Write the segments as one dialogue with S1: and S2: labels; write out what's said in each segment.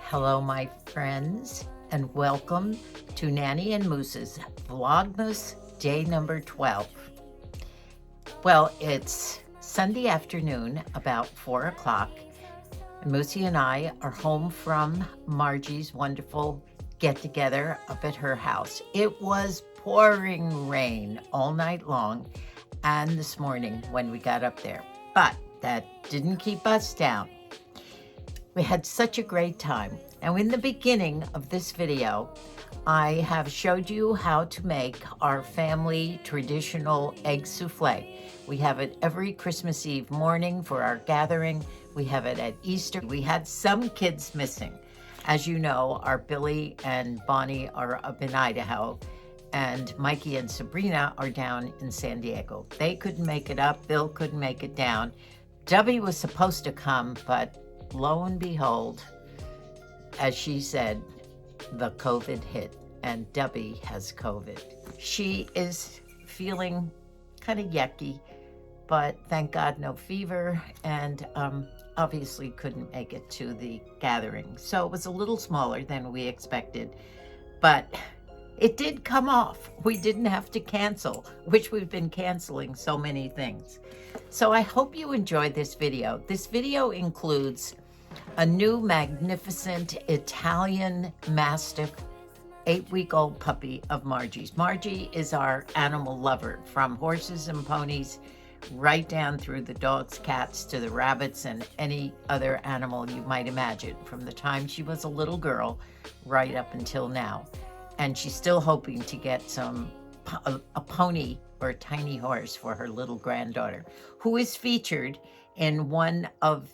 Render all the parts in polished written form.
S1: Hello, my friends, and welcome to Nanny and Moose's Vlogmas day number 12. Well, it's Sunday afternoon, about 4 o'clock, and Moosie and I are home from Margie's wonderful get-together up at her house. It was pouring rain all night long and this morning when we got up there, but that didn't keep us down. We had such a great time. And in the beginning of this video, I have showed you how to make our family traditional egg souffle. We have it every Christmas Eve morning for our gathering. We have it at Easter. We had some kids missing. As you know, our Billy and Bonnie are up in Idaho, and Mikey and Sabrina are down in San Diego. They couldn't make it up. Bill couldn't make it down. Debbie was supposed to come, but lo and behold, as she said, the COVID hit, and Debbie has COVID. She is feeling kind of yucky, but thank God no fever, and obviously couldn't make it to the gathering. So it was a little smaller than we expected, but it did come off. We didn't have to cancel, which we've been canceling so many things. So I hope you enjoyed this video. This video includes a new magnificent Italian Mastiff 8-week-old puppy of Margie's. Margie is our animal lover, from horses and ponies right down through the dogs, cats, to the rabbits and any other animal you might imagine, from the time she was a little girl right up until now. And she's still hoping to get a pony or a tiny horse for her little granddaughter, who is featured in one of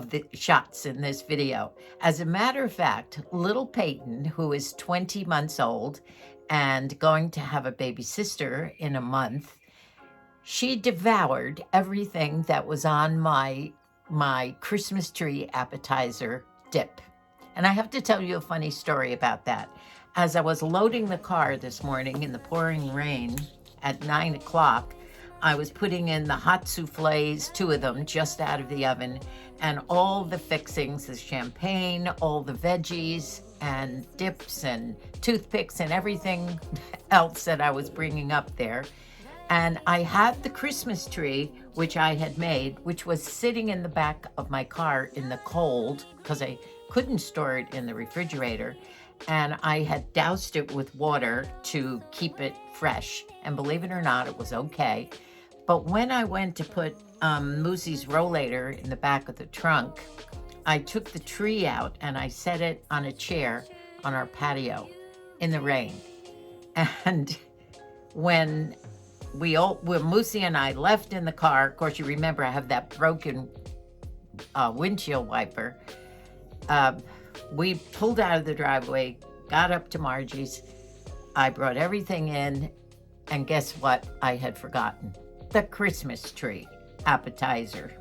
S1: the shots in this video. As a matter of fact, little Peyton, who is 20 months old and going to have a baby sister in a month, she devoured everything that was on my Christmas tree appetizer dip. And I have to tell you a funny story about that. As I was loading the car this morning in the pouring rain at 9 o'clock, I was putting in the hot souffles, 2 of them just out of the oven, and all the fixings, the champagne, all the veggies and dips and toothpicks and everything else that I was bringing up there. And I had the Christmas tree, which I had made, which was sitting in the back of my car in the cold because I couldn't store it in the refrigerator. And I had doused it with water to keep it fresh. And believe it or not, it was okay. But when I went to put Moosie's rollator in the back of the trunk, I took the tree out and I set it on a chair on our patio in the rain. And when Moosie and I left in the car, of course, you remember I have that broken windshield wiper. We pulled out of the driveway, got up to Margie's. I brought everything in, and guess what I had forgotten? The Christmas tree appetizer.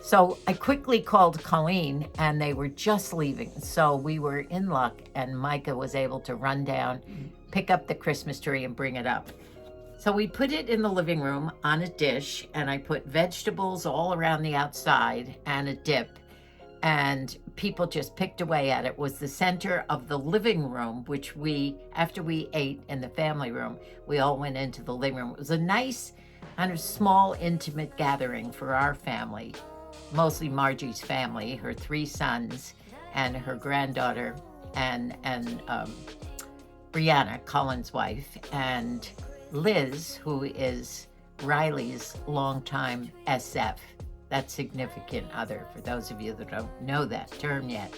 S1: So I quickly called Colleen, and they were just leaving. So we were in luck, and Micah was able to run down, pick up the Christmas tree, and bring it up. So we put it in the living room on a dish, and I put vegetables all around the outside and a dip. And people just picked away at it. It was the center of the living room, which after we ate in the family room, we all went into the living room. It was a nice, kind of small, intimate gathering for our family, mostly Margie's family, her 3 sons and her granddaughter, and Brianna, Colin's wife, and Liz, who is Riley's longtime SF. That significant other, for those of you that don't know that term yet,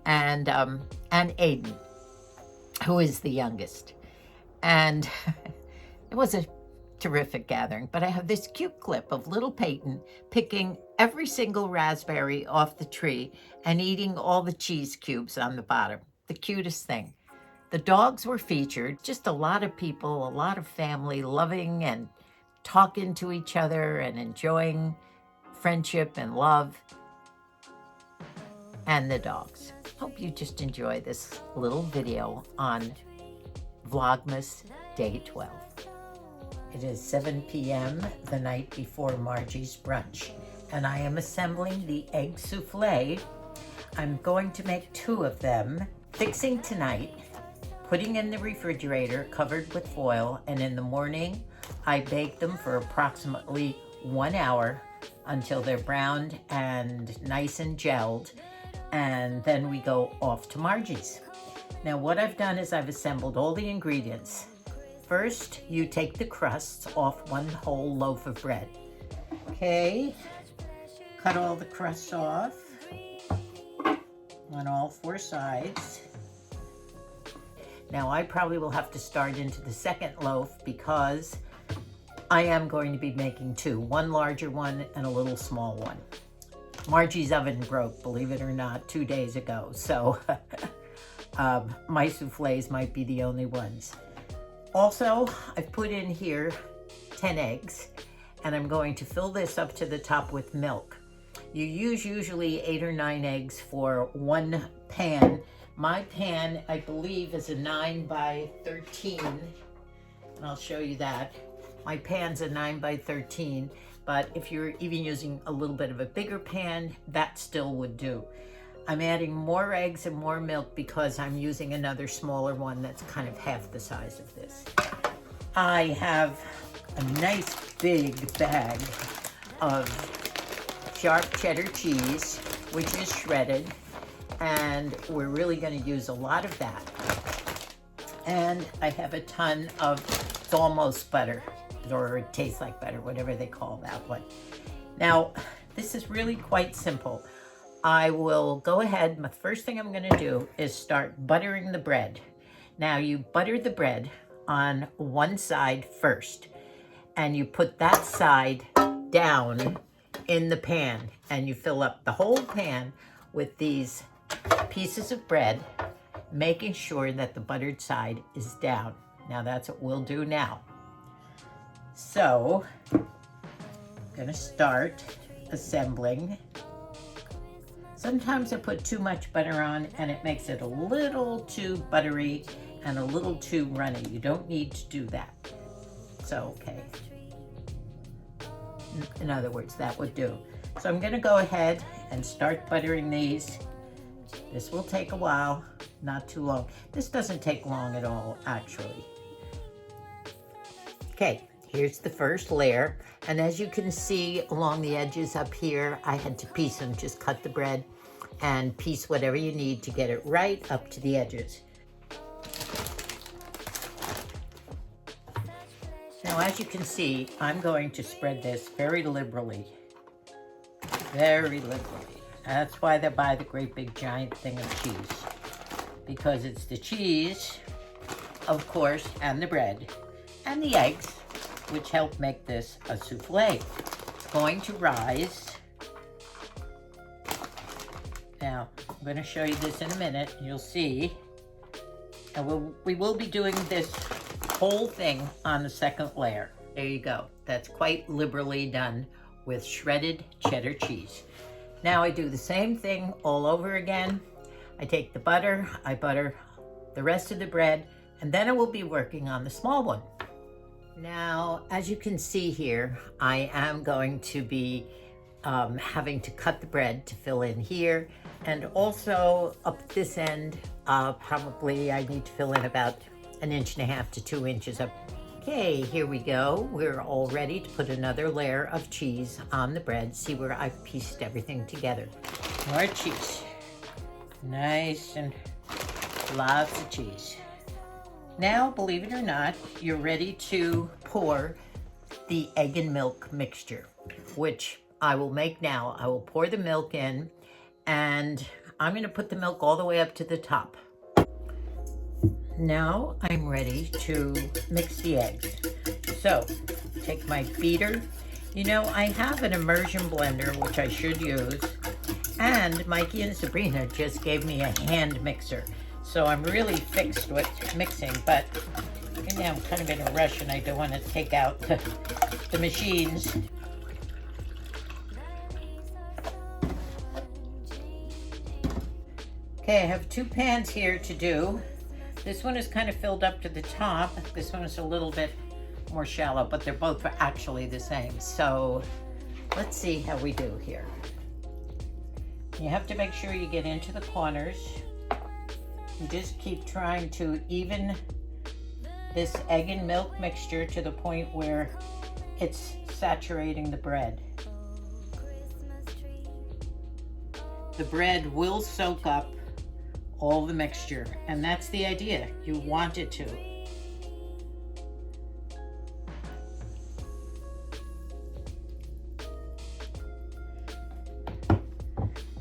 S1: and Aiden, who is the youngest. And it was a terrific gathering. But I have this cute clip of little Peyton picking every single raspberry off the tree and eating all the cheese cubes on the bottom. The cutest thing. The dogs were featured. Just a lot of people, a lot of family loving and talking to each other and enjoying friendship and love, and the dogs. Hope you just enjoy this little video on Vlogmas Day 12. It is 7 p.m. the night before Margie's brunch, and I am assembling the egg souffle. I'm going to make 2 of them. Fixing tonight, putting in the refrigerator covered with foil, and in the morning I bake them for approximately 1 hour until they're browned and nice and gelled, and then we go off to Margie's. Now what I've done is I've assembled all the ingredients. First, you take the crusts off 1 whole loaf of bread. Okay, cut all the crusts off on all 4 sides. Now I probably will have to start into the second loaf because I am going to be making 2, 1 larger one and a little small one. Margie's oven broke, believe it or not, 2 days ago, so my soufflés might be the only ones. Also, I've put in here 10 eggs, and I'm going to fill this up to the top with milk. You use usually 8 or 9 eggs for 1 pan. My pan, I believe, is a 9 by 13, and I'll show you that. My pan's a 9 by 13, but if you're even using a little bit of a bigger pan, that still would do. I'm adding more eggs and more milk because I'm using another smaller one that's kind of half the size of this. I have a nice big bag of sharp cheddar cheese, which is shredded, and we're really going to use a lot of that. And I have a ton of, it's almost butter, or it tastes like butter, whatever they call that one. Now, this is really quite simple. I will go ahead, the first thing I'm going to do is start buttering the bread. Now, you butter the bread on 1 side first, and you put that side down in the pan, and you fill up the whole pan with these pieces of bread, making sure that the buttered side is down. Now, that's what we'll do now. So, I'm going to start assembling. Sometimes I put too much butter on and it makes it a little too buttery and a little too runny. You don't need to do that. So, okay. In other words, that would do. So I'm going to go ahead and start buttering these. This will take a while, not too long. This doesn't take long at all, actually. Okay. Here's the first layer, and as you can see along the edges up here, I had to piece them. Just cut the bread and piece whatever you need to get it right up to the edges. Now, as you can see, I'm going to spread this very liberally. Very liberally. That's why they buy the great big giant thing of cheese. Because it's the cheese, of course, and the bread, and the eggs, which help make this a souffle. It's going to rise. Now, I'm going to show you this in a minute. You'll see. And we will be doing this whole thing on the second layer. There you go. That's quite liberally done with shredded cheddar cheese. Now I do the same thing all over again. I take the butter, I butter the rest of the bread, and then I will be working on the small one. Now, as you can see here, I am going to be having to cut the bread to fill in here, and also up this end, probably I need to fill in about 1.5 inches to 2 inches up. Okay, here we go. We're all ready to put another layer of cheese on the bread. See where I've pieced everything together. More cheese. Nice and lots of cheese. Now, believe it or not, you're ready to pour the egg and milk mixture, which I will make now. I will pour the milk in, and I'm going to put the milk all the way up to the top. Now I'm ready to mix the eggs. So, take my beater. You know, I have an immersion blender, which I should use, and Mikey and Sabrina just gave me a hand mixer. So I'm really fixed with mixing, but right now I'm kind of in a rush and I don't want to take out the machines. Okay, I have 2 pans here to do. This one is kind of filled up to the top. This one is a little bit more shallow, but they're both actually the same. So let's see how we do here. You have to make sure you get into the corners. You just keep trying to even this egg and milk mixture to the point where it's saturating the bread. The bread will soak up all the mixture, and that's the idea. You want it to.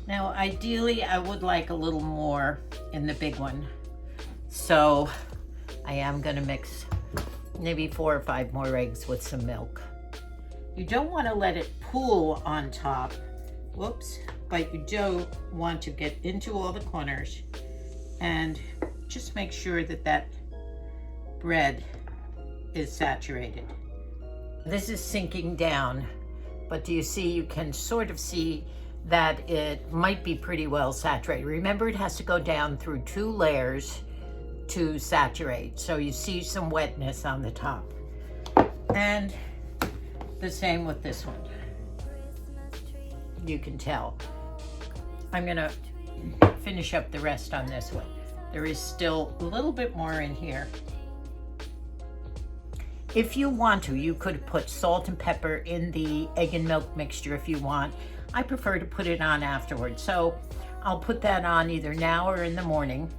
S1: Now, ideally, I would like a little more in the big one. So I am gonna mix maybe 4 or 5 more eggs with some milk. You don't wanna let it pool on top, whoops, but you do want to get into all the corners and just make sure that that bread is saturated. This is sinking down, but do you see, you can sort of see that it might be pretty well saturated. Remember, it has to go down through 2 layers to saturate. So you see some wetness on the top. And the same with this one. You can tell. I'm gonna finish up the rest on this one. There is still a little bit more in here. If you want to, you could put salt and pepper in the egg and milk mixture if you want. I prefer to put it on afterwards. So I'll put that on either now or in the morning.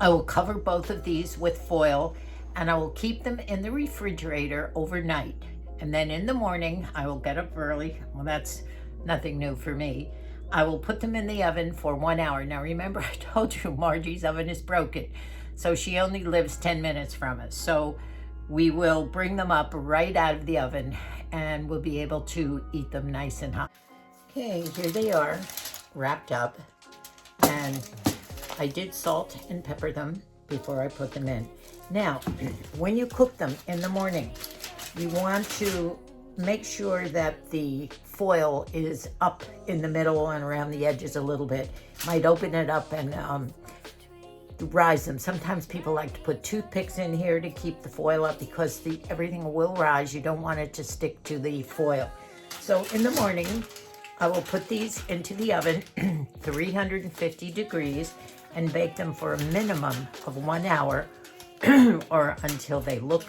S1: I will cover both of these with foil and I will keep them in the refrigerator overnight. And then in the morning, I will get up early. Well, that's nothing new for me. I will put them in the oven for 1 hour. Now remember, I told you Margie's oven is broken. So she only lives 10 minutes from us. So we will bring them up right out of the oven and we'll be able to eat them nice and hot. Okay, here they are, wrapped up. And I did salt and pepper them before I put them in. Now, when you cook them in the morning, you want to make sure that the foil is up in the middle and around the edges a little bit. Might open it up and rise them. Sometimes people like to put toothpicks in here to keep the foil up because everything will rise. You don't want it to stick to the foil. So in the morning, I will put these into the oven, 350 degrees, and bake them for a minimum of 1 hour or until they look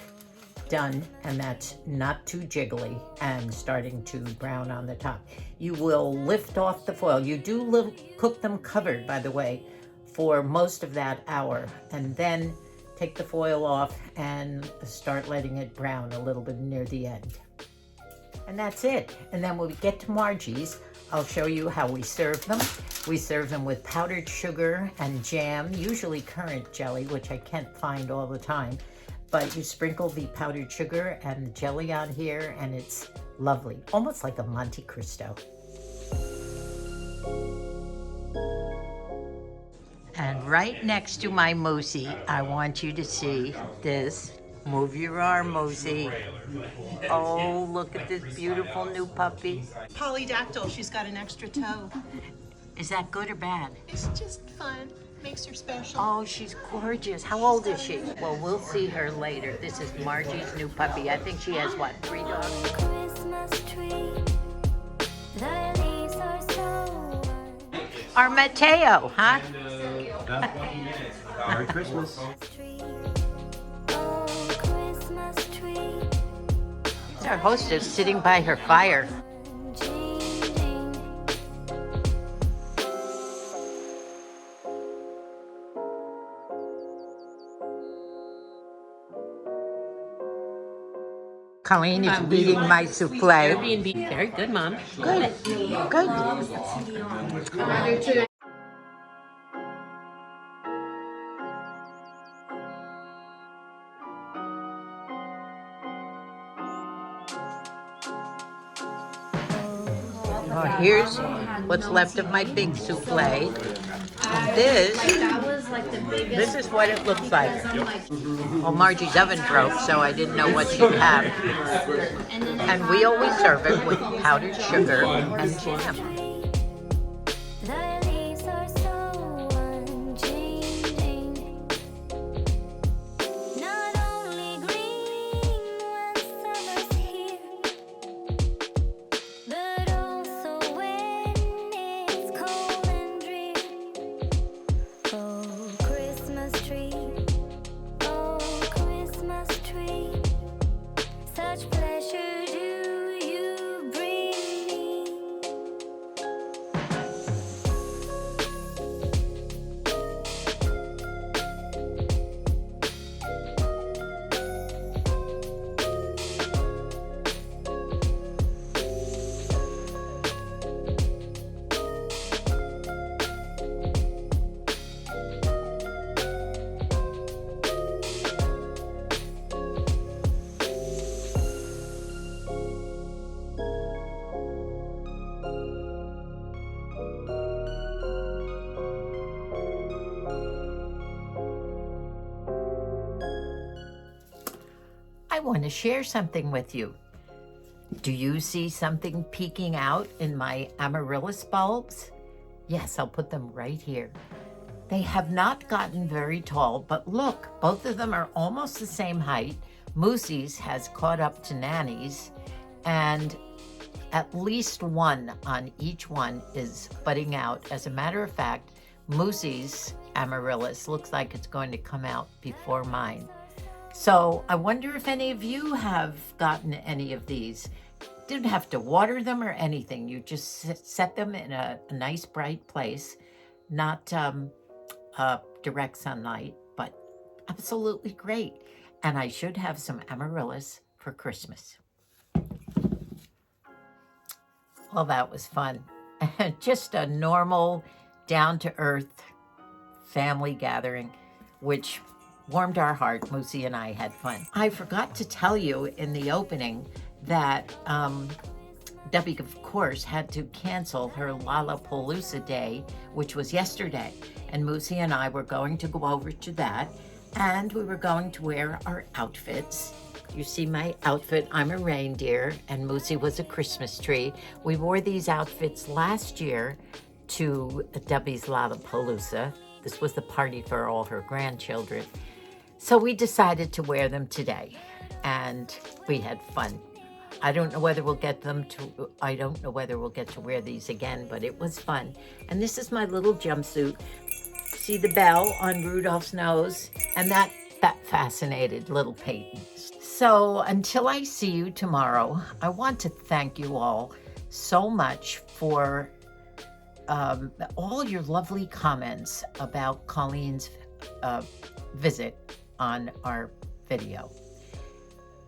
S1: done and that's not too jiggly and starting to brown on the top. You will lift off the foil. You do cook them covered, by the way, for most of that hour, and then take the foil off and start letting it brown a little bit near the end. And that's it. And then when we get to Margie's, I'll show you how we serve them. We serve them with powdered sugar and jam, usually currant jelly, which I can't find all the time. But you sprinkle the powdered sugar and the jelly on here, and it's lovely, almost like a Monte Cristo. And right next to my Moosie, I want you to see this. Move your arm, Moosie. Oh, look at this beautiful new puppy.
S2: Polydactyl, she's got an extra toe.
S1: Is that good or bad?
S2: It's just fun. Makes her special.
S1: Oh, she's gorgeous. How old is she? Well, we'll see her later. This is Margie's new puppy. I think she has, what, 3 dogs? Christmas tree, the leaves are so... Our Mateo, huh?
S3: Merry Christmas.
S1: Our hostess sitting by her fire. Colleen is eating my souffle.
S4: Airbnb. Very good, Mom.
S1: Good, good. Oh, here's what's left of my big souffle. And this is what it looks like. Well, Margie's oven broke, so I didn't know what she'd have. And we always serve it with powdered sugar and jam. I want to share something with you. Do you see something peeking out in my amaryllis bulbs? Yes, I'll put them right here. They have not gotten very tall, but look, both of them are almost the same height. Moosie's has caught up to Nanny's, and at least one on each one is budding out. As a matter of fact, Moosie's amaryllis looks like it's going to come out before mine. So I wonder if any of you have gotten any of these. Didn't have to water them or anything. You just set them in a nice bright place, not direct sunlight, but absolutely great. And I should have some amaryllis for Christmas. Well, that was fun. Just a normal, down-to-earth family gathering, which warmed our heart. Moosie and I had fun. I forgot to tell you in the opening that Debbie, of course, had to cancel her Lollapalooza day, which was yesterday. And Moosie and I were going to go over to that, and we were going to wear our outfits. You see my outfit, I'm a reindeer, and Moosie was a Christmas tree. We wore these outfits last year to Debbie's Lollapalooza. This was the party for all her grandchildren. So we decided to wear them today, and we had fun. I don't know whether we'll get to wear these again, but it was fun. And this is my little jumpsuit. See the bell on Rudolph's nose? And that fascinated little Peyton. So until I see you tomorrow, I want to thank you all so much for all your lovely comments about Colleen's visit on our video.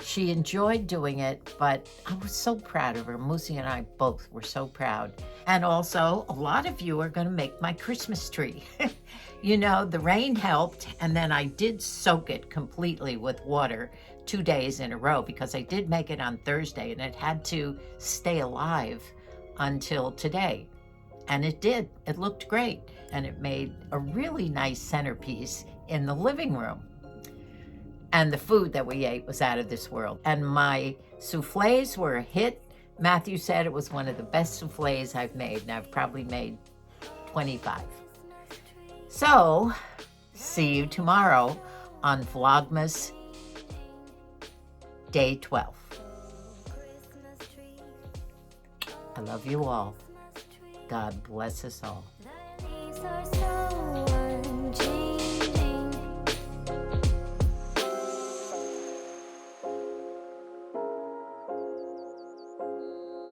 S1: She enjoyed doing it, but I was so proud of her. Moosie and I both were so proud. And also, a lot of you are going to make my Christmas tree. You know, the rain helped, and then I did soak it completely with water 2 days in a row because I did make it on Thursday, and it had to stay alive until today. And it did. It looked great, and it made a really nice centerpiece in the living room. And the food that we ate was out of this world. And my souffles were a hit. Matthew said it was one of the best souffles I've made, and I've probably made 25. So, see you tomorrow on Vlogmas Day 12. I love you all. God bless us all.